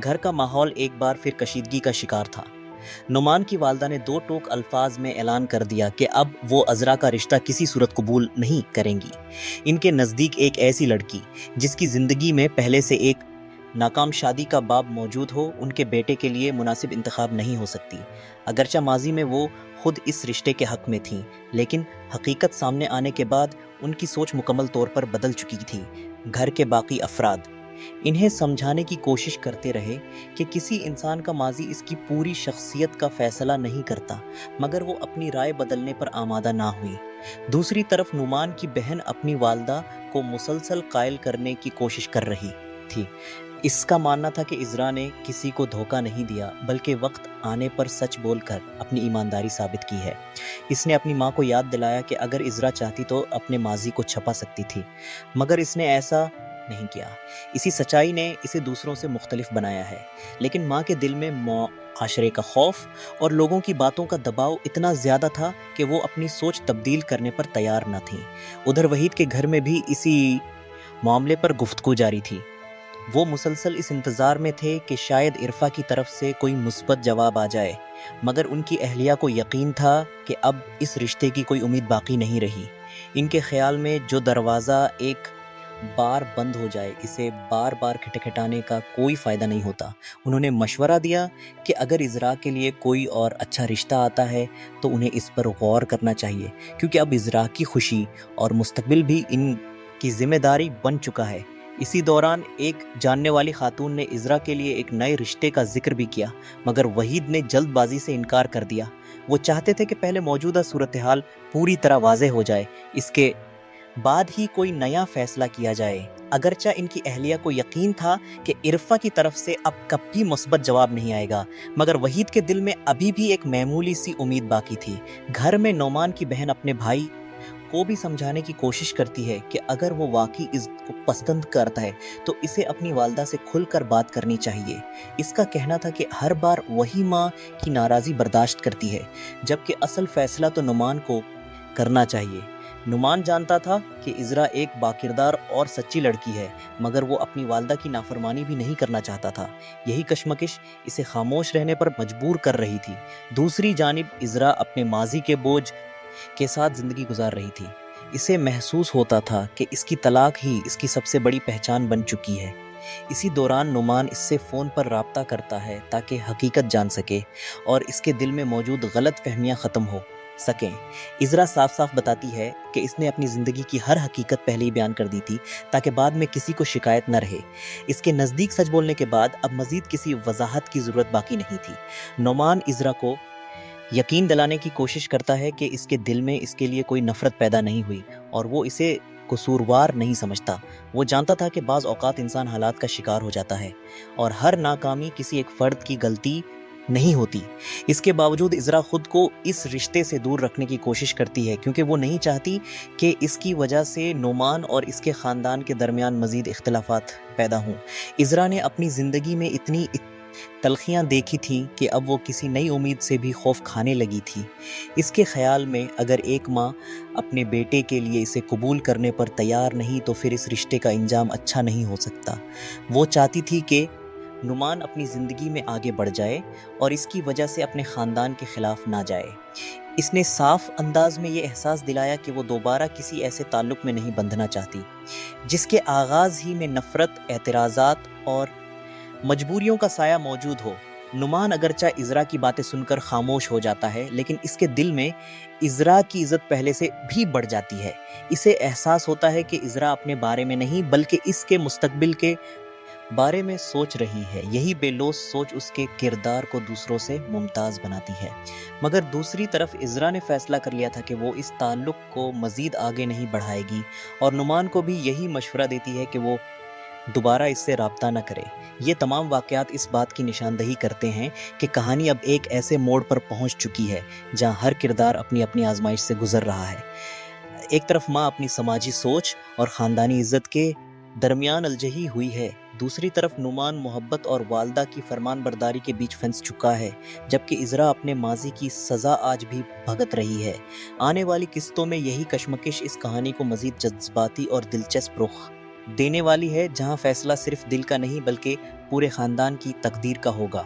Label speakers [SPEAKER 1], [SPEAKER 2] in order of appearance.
[SPEAKER 1] گھر کا ماحول ایک بار پھر کشیدگی کا شکار تھا۔ نعمان کی والدہ نے دو ٹوک الفاظ میں اعلان کر دیا کہ اب وہ عذرا کا رشتہ کسی صورت قبول نہیں کریں گی۔ ان کے نزدیک ایک ایسی لڑکی جس کی زندگی میں پہلے سے ایک ناکام شادی کا باب موجود ہو، ان کے بیٹے کے لیے مناسب انتخاب نہیں ہو سکتی۔ اگرچہ ماضی میں وہ خود اس رشتے کے حق میں تھیں، لیکن حقیقت سامنے آنے کے بعد ان کی سوچ مکمل طور پر بدل چکی تھی۔ گھر کے باقی افراد انہیں سمجھانے کی کوشش کرتے رہے کہ کسی انسان کا ماضی اس کی پوری شخصیت کا فیصلہ نہیں کرتا، مگر وہ اپنی رائے بدلنے پر آمادہ نہ ہوئی۔ دوسری طرف نعمان کی بہن اپنی والدہ کو مسلسل قائل کرنے کی کوشش کر رہی تھی۔ اس کا ماننا تھا کہ عذرا نے کسی کو دھوکہ نہیں دیا، بلکہ وقت آنے پر سچ بول کر اپنی ایمانداری ثابت کی ہے۔ اس نے اپنی ماں کو یاد دلایا کہ اگر عذرا چاہتی تو اپنے ماضی کو چھپا سکتی تھی، مگر اس نے ایسا نہیں کیا۔ اسی سچائی نے اسے دوسروں سے مختلف بنایا ہے، لیکن ماں کے دل میں معاشرے کا خوف اور لوگوں کی باتوں کا دباؤ اتنا زیادہ تھا کہ وہ اپنی سوچ تبدیل کرنے پر تیار نہ تھیں۔ ادھر وحید کے گھر میں بھی اسی معاملے پر گفتگو جاری تھی۔ وہ مسلسل اس انتظار میں تھے کہ شاید عرفہ کی طرف سے کوئی مثبت جواب آ جائے، مگر ان کی اہلیہ کو یقین تھا کہ اب اس رشتے کی کوئی امید باقی نہیں رہی۔ ان کے خیال میں جو دروازہ ایک بار بند ہو جائے، اسے بار بار کھٹکھٹانے کا کوئی فائدہ نہیں ہوتا۔ انہوں نے مشورہ دیا کہ اگر عذرا کے لیے کوئی اور اچھا رشتہ آتا ہے تو انہیں اس پر غور کرنا چاہیے، کیونکہ اب عذرا کی خوشی اور مستقبل بھی ان کی ذمہ داری بن چکا ہے۔ اسی دوران ایک جاننے والی خاتون نے عذرا کے لیے ایک نئے رشتے کا ذکر بھی کیا، مگر وحید نے جلد بازی سے انکار کر دیا۔ وہ چاہتے تھے کہ پہلے موجودہ صورتحال پوری طرح واضح ہو جائے، اس کے بعد ہی کوئی نیا فیصلہ کیا جائے۔ اگرچہ ان کی اہلیہ کو یقین تھا کہ عرفہ کی طرف سے اب کبھی مثبت جواب نہیں آئے گا، مگر وحید کے دل میں ابھی بھی ایک معمولی سی امید باقی تھی۔ گھر میں نعمان کی بہن اپنے بھائی کو بھی سمجھانے کی کوشش کرتی ہے کہ اگر وہ واقعی اس کو پسند کرتا ہے تو اسے اپنی والدہ سے کھل کر بات کرنی چاہیے۔ اس کا کہنا تھا کہ ہر بار وہی ماں کی ناراضی برداشت کرتی ہے، جبکہ اصل فیصلہ تو نعمان کو کرنا چاہیے۔ نعمان جانتا تھا کہ عذرا ایک باکردار اور سچی لڑکی ہے، مگر وہ اپنی والدہ کی نافرمانی بھی نہیں کرنا چاہتا تھا۔ یہی کشمکش اسے خاموش رہنے پر مجبور کر رہی تھی۔ دوسری جانب عذرا اپنے ماضی کے بوجھ کے ساتھ زندگی گزار رہی تھی۔ اسے محسوس ہوتا تھا کہ اس کی طلاق ہی اس کی سب سے بڑی پہچان بن چکی ہے۔ اسی دوران نعمان اس سے فون پر رابطہ کرتا ہے تاکہ حقیقت جان سکے اور اس کے دل میں موجود غلط فہمیاں ختم ہو سکیں۔ عذرا صاف صاف بتاتی ہے کہ اس نے اپنی زندگی کی ہر حقیقت پہلے ہی بیان کر دی تھی تاکہ بعد میں کسی کو شکایت نہ رہے۔ اس کے نزدیک سچ بولنے کے بعد اب مزید کسی وضاحت کی ضرورت باقی نہیں تھی۔ نعمان عذرا کو یقین دلانے کی کوشش کرتا ہے کہ اس کے دل میں اس کے لیے کوئی نفرت پیدا نہیں ہوئی اور وہ اسے قصوروار نہیں سمجھتا۔ وہ جانتا تھا کہ بعض اوقات انسان حالات کا شکار ہو جاتا ہے اور ہر ناکامی کسی ایک فرد کی غلطی نہیں ہوتی۔ اس کے باوجود عذرا خود کو اس رشتے سے دور رکھنے کی کوشش کرتی ہے، کیونکہ وہ نہیں چاہتی کہ اس کی وجہ سے نعمان اور اس کے خاندان کے درمیان مزید اختلافات پیدا ہوں۔ عذرا نے اپنی زندگی میں اتنی تلخیاں دیکھی تھیں کہ اب وہ کسی نئی امید سے بھی خوف کھانے لگی تھی۔ اس کے خیال میں اگر ایک ماں اپنے بیٹے کے لیے اسے قبول کرنے پر تیار نہیں تو پھر اس رشتے کا انجام اچھا نہیں ہو سکتا۔ وہ چاہتی تھی کہ نعمان اپنی زندگی میں آگے بڑھ جائے اور اس کی وجہ سے اپنے خاندان کے خلاف نہ جائے۔ اس نے صاف انداز میں یہ احساس دلایا کہ وہ دوبارہ کسی ایسے تعلق میں نہیں بندھنا چاہتی جس کے آغاز ہی میں نفرت، اعتراضات اور مجبوریوں کا سایہ موجود ہو۔ نعمان اگرچہ عذرا کی باتیں سن کر خاموش ہو جاتا ہے، لیکن اس کے دل میں عذرا کی عزت پہلے سے بھی بڑھ جاتی ہے۔ اسے احساس ہوتا ہے کہ عذرا اپنے بارے میں نہیں بلکہ اس کے مستقبل کے بارے میں سوچ رہی ہے۔ یہی بے لوث سوچ اس کے کردار کو دوسروں سے ممتاز بناتی ہے۔ مگر دوسری طرف عذرا نے فیصلہ کر لیا تھا کہ وہ اس تعلق کو مزید آگے نہیں بڑھائے گی اور نعمان کو بھی یہی مشورہ دیتی ہے کہ وہ دوبارہ اس سے رابطہ نہ کرے۔ یہ تمام واقعات اس بات کی نشاندہی کرتے ہیں کہ کہانی اب ایک ایسے موڑ پر پہنچ چکی ہے جہاں ہر کردار اپنی اپنی آزمائش سے گزر رہا ہے۔ ایک طرف ماں اپنی سماجی سوچ اور خاندانی عزت کے درمیان الجھی ہوئی ہے، دوسری طرف نعمان محبت اور والدہ کی فرمان برداری کے بیچ پھنس چکا ہے، جبکہ عذرا اپنے ماضی کی سزا آج بھی بھگت رہی ہے۔ آنے والی قسطوں میں یہی کشمکش اس کہانی کو مزید جذباتی اور دلچسپ رخ دینے والی ہے جہاں فیصلہ صرف دل کا نہیں بلکہ پورے خاندان کی تقدیر کا ہوگا۔